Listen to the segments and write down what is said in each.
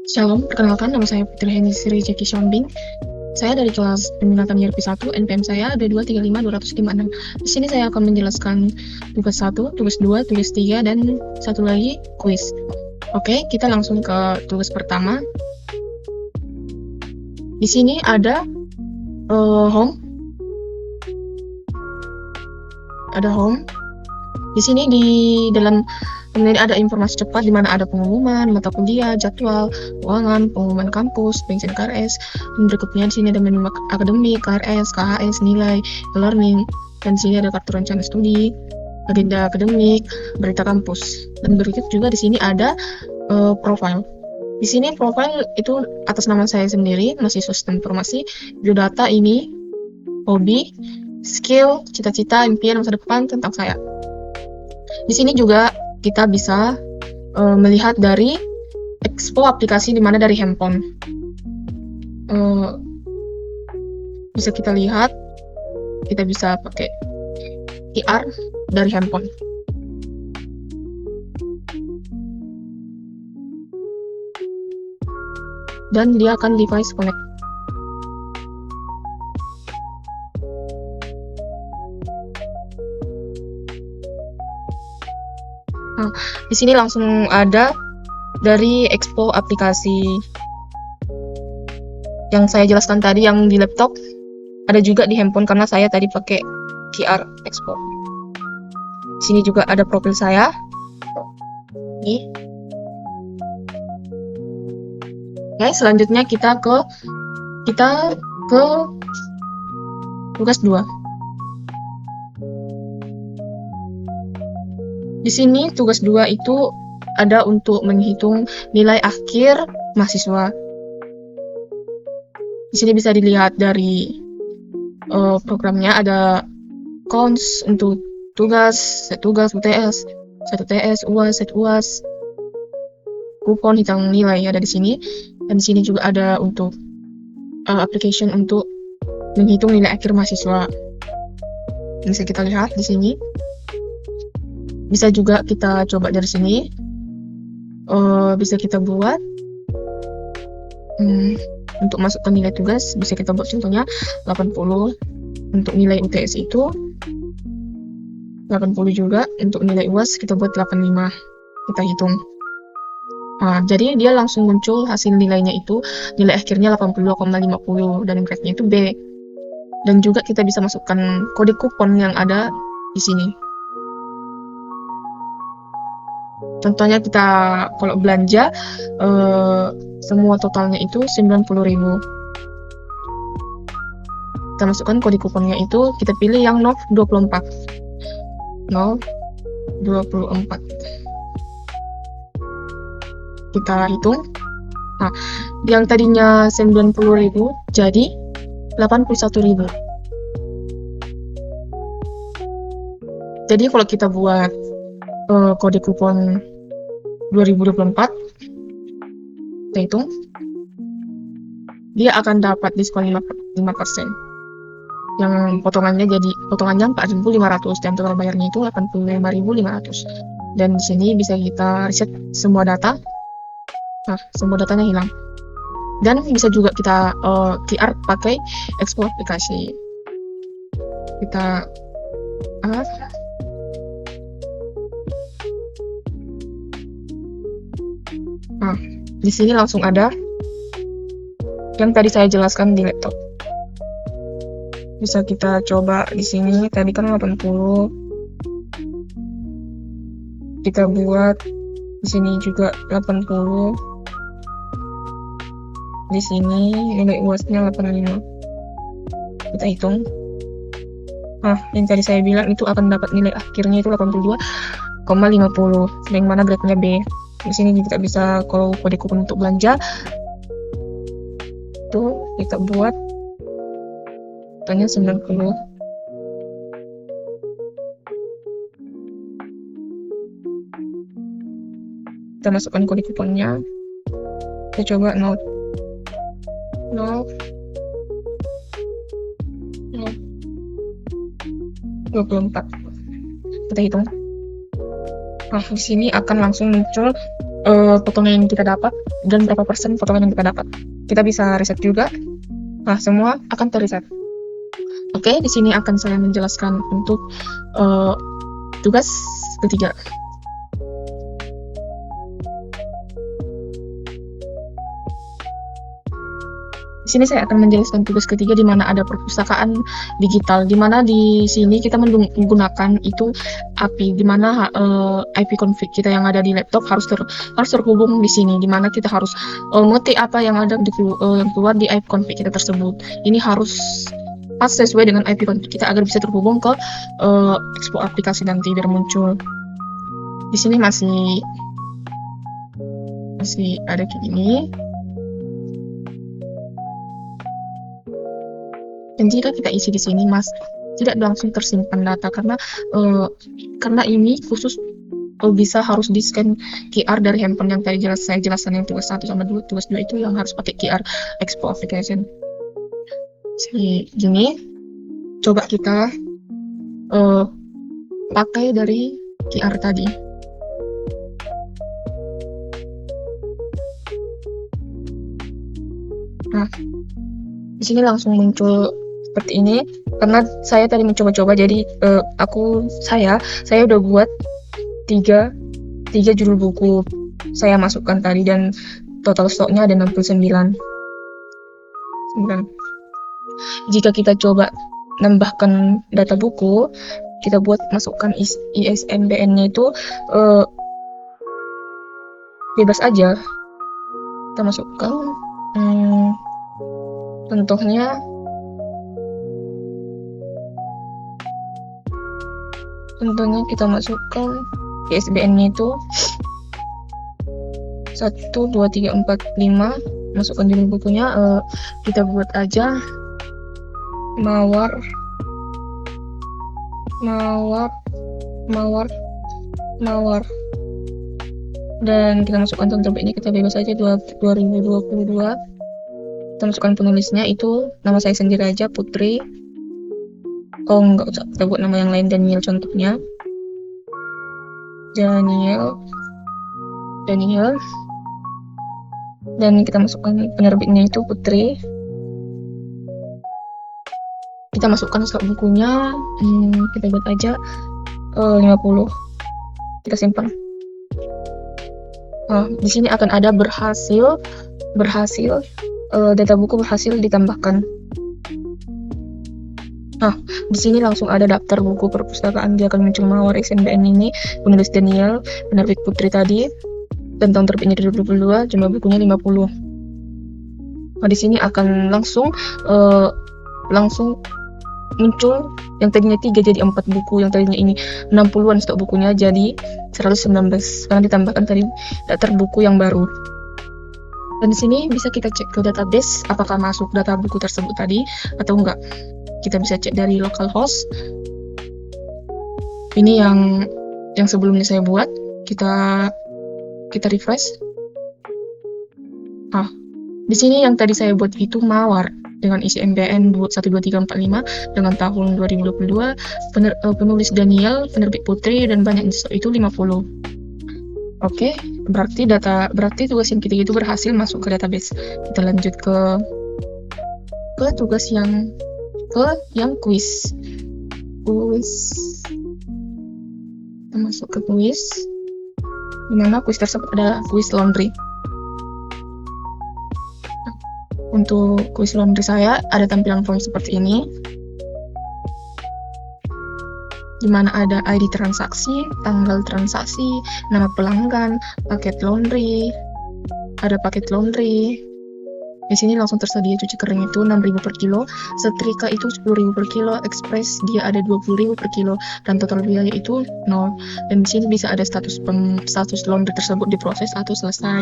Shalom, perkenalkan nama saya Putri Henisri Jeki Shombing. Saya dari kelas peminatan YRP 1, NPM saya B235256. Di sini saya akan menjelaskan tugas 1, tugas 2, tugas 3, dan satu lagi kuis. Oke, kita langsung ke tugas pertama. Di sini ada home. Ada home. Di sini di dalam kemudian ada informasi cepat di mana ada pengumuman, mata kuliah, jadwal, keuangan, pengumuman kampus, bensin KRS. Dan berikutnya di sini ada menu akademik, KRS, KHS, nilai, learning, dan di sini ada kartu rencana studi, agenda akademik, berita kampus. Dan berikut juga di sini ada profile. Di sini profile itu atas nama saya sendiri, mahasiswa sistem informasi, biodata ini, hobi, skill, cita-cita, impian masa depan tentang saya. Di sini juga kita bisa melihat dari expo aplikasi di mana dari handphone. Bisa kita lihat, kita bisa pakai QR dari handphone. Dan dia akan device connect. Nah, di sini langsung ada dari expo aplikasi yang saya jelaskan tadi yang di laptop, ada juga di handphone karena saya tadi pakai QR expo. Di sini juga ada profil saya. Ini. Oke, selanjutnya kita ke tugas 2. Di sini tugas 2 itu ada untuk menghitung nilai akhir mahasiswa. Di sini bisa dilihat dari programnya, ada cons untuk tugas, UTS, 1 TS, UAS, set UAS, kupon hitung nilai ada di sini. Dan di sini juga ada untuk application untuk menghitung nilai akhir mahasiswa. Bisa kita lihat di sini. Bisa juga kita coba dari sini. Bisa kita buat untuk masukkan nilai tugas, bisa kita buat contohnya 80. Untuk nilai UTS itu 80 juga. Untuk nilai UAS kita buat 85. Kita hitung. Nah, jadi dia langsung muncul hasil nilainya itu, nilai akhirnya 82,50 dan grade-nya itu B. Dan juga kita bisa masukkan kode kupon yang ada di sini. Contohnya kita kalau belanja semua totalnya itu 90.000. Kita masukkan kode kuponnya itu, kita pilih yang 024. Kita hitung. Nah, yang tadinya 90.000 jadi 81.000. Jadi kalau kita buat kode kupon 2024, kita hitung, dia akan dapat diskon 5%. Yang potongannya 4.500 dan total bayarnya itu 85.500. Dan di sini bisa kita reset semua data. Nah, semua datanya hilang. Dan bisa juga kita QR pakai expo aplikasi. Kita Nah, di sini langsung ada yang tadi saya jelaskan di laptop. Bisa kita coba di sini, tadi kan 80. Kita buat di sini juga 80. Di sini nilai UAS-nya 85. Kita hitung. Nah, yang tadi saya bilang itu akan dapat nilai akhirnya itu 82,50. Yang mana grade-nya B. Di sini kita bisa, kalau kode kupon untuk belanja itu kita buat totalnya 90. Kita masukkan kode kuponnya. Kita coba 24. Kita hitung. Nah, di sini akan langsung muncul potongan yang kita dapat dan berapa persen potongan yang kita dapat. Kita bisa riset juga. Nah, semua akan terriset. Oke, di sini akan saya menjelaskan untuk tugas ketiga. Di sini saya akan menjelaskan tugas ketiga di mana ada perpustakaan digital, di mana di sini kita menggunakan itu API, di mana IP config kita yang ada di laptop harus terhubung di sini, di mana kita harus mengetik apa yang ada yang keluar di IP config kita tersebut. Ini harus pas sesuai dengan IP config kita agar bisa terhubung ke expo aplikasi nanti biar muncul. Di sini masih ada kayak gini. Dan jika kita isi di sini, tidak langsung tersimpan data karena ini khusus bisa harus di scan QR dari handphone yang tadi saya jelaskan yang tugas 1 sama 2. Tugas 2 itu yang harus pakai QR Expo Application. Gini, coba kita pakai dari QR tadi. Nah, di sini langsung muncul seperti ini karena saya tadi mencoba-coba, jadi saya udah buat tiga judul buku saya masukkan tadi dan total stoknya ada 69. Jika kita coba nambahkan data buku, kita buat masukkan ISBN-nya itu bebas aja kita masukkan. Contohnya kita masukkan ISBN-nya itu 1, 2, 3, 4, 5. Masukkan judul bukunya, kita buat aja mawar dan kita masukkan tahun terbitnya, kita bebas aja 2022. Kita masukkan penulisnya itu nama saya sendiri aja, Putri. Nggak usah kita buat nama yang lain, Daniel contohnya. Daniel. Dan kita masukkan penerbitnya itu Putri. Kita masukkan stok bukunya, kita buat aja 50. Kita simpan. Di sini akan ada berhasil data buku berhasil ditambahkan. Di sini langsung ada daftar buku perpustakaan, dia akan muncul mawar ISBN ini, penulis Daniel, penerbit Putri tadi, dan tahun terbitnya 2022, jumlah bukunya 50. Di sini akan langsung muncul yang tadinya 3 jadi 4 buku, yang tadinya ini 60-an stok bukunya jadi 119 karena ditambahkan tadi daftar buku yang baru. Dan di sini bisa kita cek ke database apakah masuk data buku tersebut tadi atau enggak. Kita bisa cek dari localhost. Ini yang sebelumnya saya buat. Kita refresh. Di sini yang tadi saya buat itu mawar dengan isi MBN 12345 dengan tahun 2022, penulis Daniel, penerbit Putri, dan banyak itu 50. Oke, berarti tugas yang ketiga itu berhasil masuk ke database. Kita lanjut ke tugas yang kuis. Kita masuk ke kuis, dimana kuis tersebut ada kuis laundry. Untuk kuis laundry saya ada tampilan form seperti ini, dimana ada ID transaksi, tanggal transaksi, nama pelanggan, paket laundry, ada paket laundry. Di sini langsung tersedia cuci kering itu 6.000 per kilo, setrika itu 10.000 per kilo, ekspres dia ada 20.000 per kilo, dan total biaya itu 0. Dan di sini bisa ada status laundry tersebut diproses atau selesai.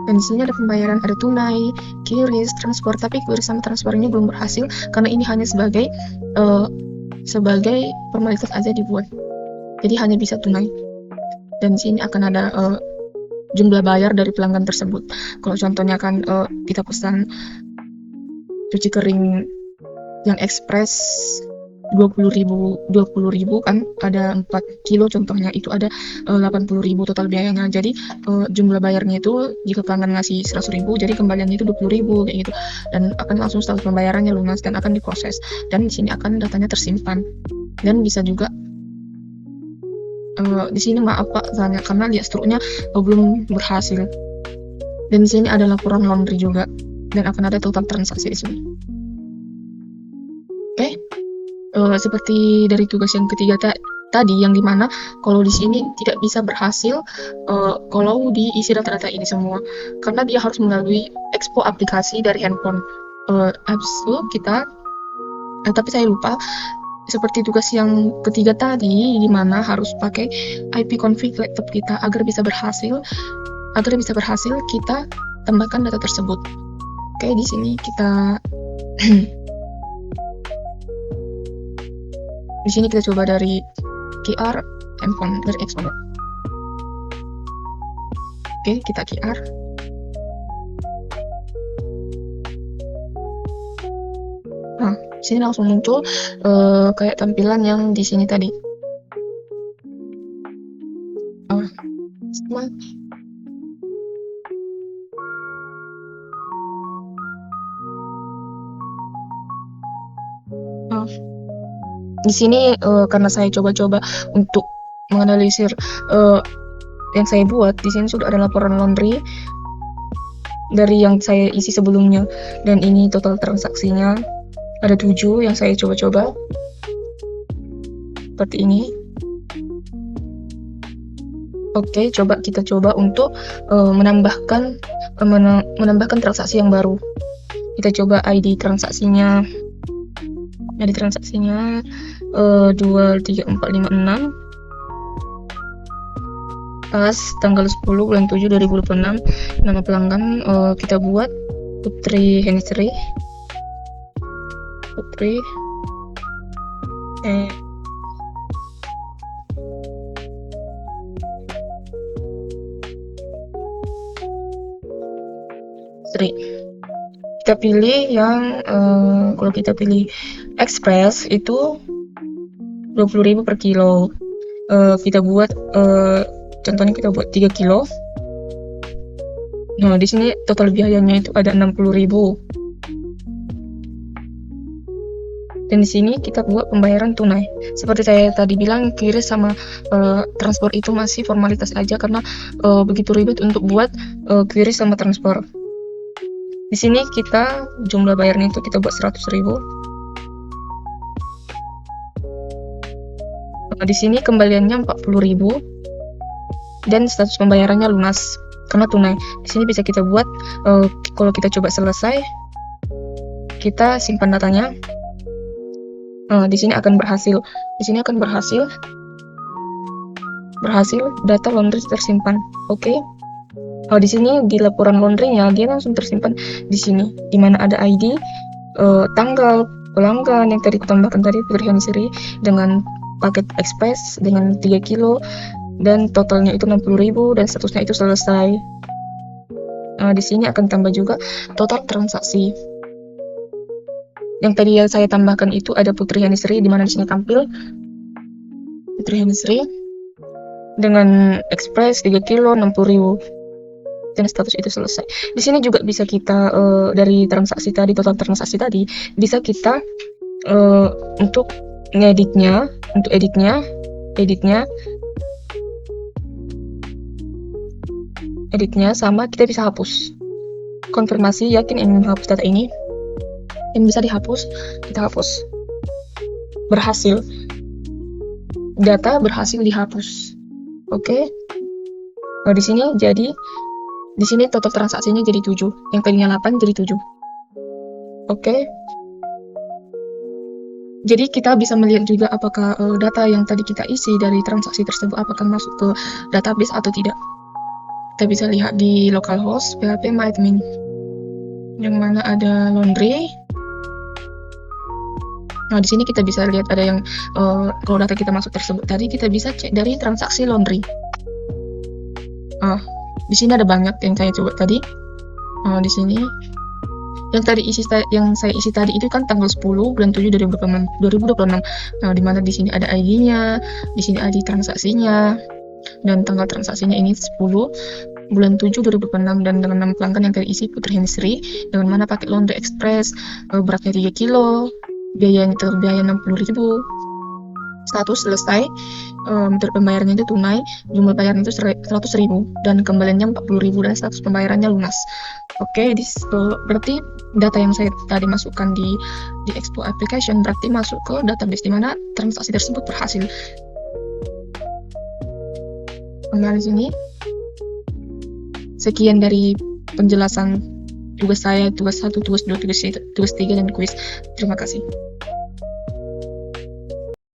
Dan di sini ada pembayaran, ada tunai, QRIS, transfer, tapi QRIS sama transfer ini belum berhasil karena ini hanya sebagai formalitas aja dibuat. Jadi hanya bisa tunai. Dan di sini akan ada jumlah bayar dari pelanggan tersebut. Kalau contohnya kan kita pesan cuci kering yang ekspres 20.000 kan ada 4 kilo contohnya, itu ada 80.000 total biayanya. Jadi jumlah bayarnya itu jika pelanggan ngasih 100.000, jadi kembaliannya itu 20.000 kayak gitu, dan akan langsung status pembayarannya lunas dan akan diproses, dan di sini akan datanya tersimpan. Dan bisa juga di sini maaf Pak soalnya karena lihat struknya belum berhasil, dan di sini ada laporan laundry juga, dan akan ada total transaksi di sini. Oke. Seperti dari tugas yang ketiga tadi, yang dimana kalau di sini tidak bisa berhasil kalau diisi data-data ini semua, karena dia harus melalui expo aplikasi dari handphone. Habis itu kita, tapi saya lupa, seperti tugas yang ketiga tadi, dimana harus pakai IP config laptop kita agar bisa berhasil kita tambahkan data tersebut. Oke, di sini kita di sini kita coba dari QR handphone dari Expo. Oke, kita QR. Nah, di sini langsung muncul kayak tampilan yang di sini tadi. Sama. Di sini karena saya coba-coba untuk menganalisir yang saya buat, di sini sudah ada laporan laundry dari yang saya isi sebelumnya, dan ini total transaksinya ada 7 yang saya coba-coba seperti ini. Oke, kita coba untuk menambahkan transaksi yang baru. Kita coba ID transaksinya 23456 pas tanggal 10 bulan 7 2026. Nama pelanggan kita buat Putri Henisri. Kita pilih yang kalau kita pilih Express itu 20.000 per kilo. Kita buat contohnya kita buat 3 kilo. Nah, di sini total biayanya itu ada 60.000. Dan di sini kita buat pembayaran tunai. Seperti saya tadi bilang, QRIS sama transport itu masih formalitas aja karena begitu ribet untuk buat QRIS sama transport. Di sini kita jumlah bayarnya itu kita buat 100.000. Di sini kembaliannya 40.000 dan status pembayarannya lunas karena tunai. Di sini bisa kita buat kalau kita coba selesai, kita simpan datanya. Di sini akan berhasil. Berhasil data laundry tersimpan. Oke. Di sini di laporan laundry-nya dia langsung tersimpan di sini, di mana ada ID, tanggal pelanggan yang tadi kutambahkan tadi Putri Henisri dengan paket Express dengan 3 kilo, dan totalnya itu 60.000 dan statusnya itu selesai. Di sini akan tambah juga total transaksi. Yang tadi yang saya tambahkan itu ada Putri Henisri, di mana di sini tampil Putri Henisri dengan Express 3 kilo 60.000. Dan status itu selesai. Di sini juga bisa kita dari transaksi tadi, total transaksi tadi, bisa kita untuk editnya sama kita bisa hapus. Konfirmasi yakin ingin menghapus data ini, yang bisa dihapus, kita hapus. Berhasil. Data berhasil dihapus. Oke. Di sini total transaksinya jadi 7, yang tadinya 8 jadi 7. Oke. Jadi kita bisa melihat juga apakah data yang tadi kita isi dari transaksi tersebut apakah masuk ke database atau tidak. Kita bisa lihat di localhost php myadmin, yang mana ada laundry. Nah, di sini kita bisa lihat ada yang kalau data kita masuk tersebut tadi, kita bisa cek dari transaksi laundry. Di sini ada banyak yang saya coba tadi. Di sini yang saya isi tadi itu kan tanggal 10 bulan 7 2026. Nah, di mana di sini ada ID-nya, di sini ID transaksinya, dan tanggal transaksinya ini 10 bulan 7 2026, dan dengan nama pelanggan yang tadi isi Putri Hensri, dengan mana pakai Laundry Express, beratnya 3 kilo, biaya 60.000. Status selesai, pembayarannya itu tunai, jumlah bayaran itu 100.000 dan kembaliannya 40.000, dan status pembayarannya lunas. Oke, berarti data yang saya tadi masukkan di Expo application berarti masuk ke database di mana transaksi tersebut berhasil. Nah, di sini sekian dari penjelasan tugas saya, tugas 1, tugas 2, tugas 3, dan kuis. Terima kasih.